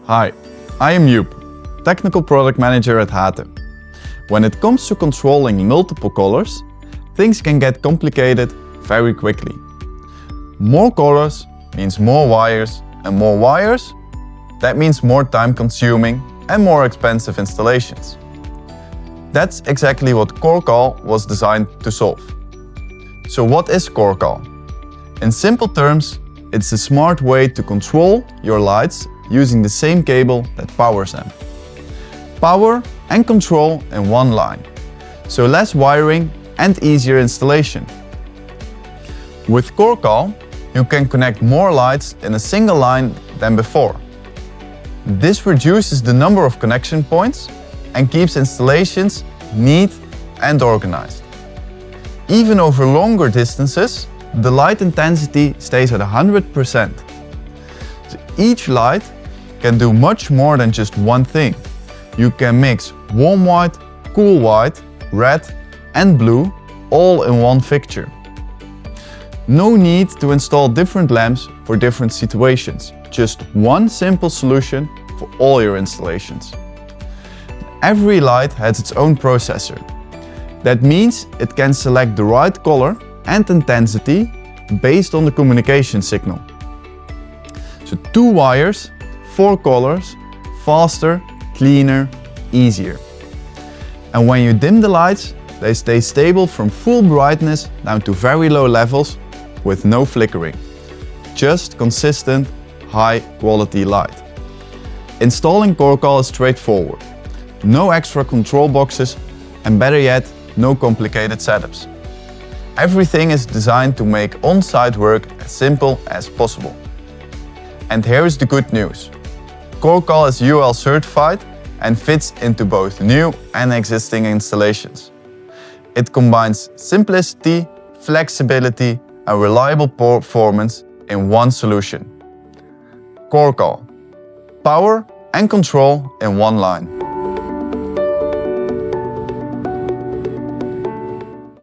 Hi, I am Joep, Technical Product Manager at HATO. When it comes to controlling multiple colors, things can get complicated very quickly. More colors means more wires, and more wires, that means more time-consuming and more expensive installations. That's exactly what CoreCall was designed to solve. So what is CoreCall? In simple terms, it's a smart way to control your lights using the same cable that powers them. Power and control in one line, so less wiring and easier installation. With CoreCall, you can connect more lights in a single line than before. This reduces the number of connection points and keeps installations neat and organized. Even over longer distances, the light intensity stays at 100%. So each light can do much more than just one thing. You can mix warm white, cool white, red and blue all in one fixture. No need to install different lamps for different situations. Just one simple solution for all your installations. Every light has its own processor. That means it can select the right color and intensity based on the communication signal. So 2 wires, 4 colors, faster, cleaner, easier. And when you dim the lights, they stay stable from full brightness down to very low levels with no flickering. Just consistent, high quality light. Installing CoreCall is straightforward. No extra control boxes and better yet, no complicated setups. Everything is designed to make on-site work as simple as possible. And here is the good news. CoreCall is UL certified and fits into both new and existing installations. It combines simplicity, flexibility and reliable performance in one solution. CoreCall. Power and control in one line.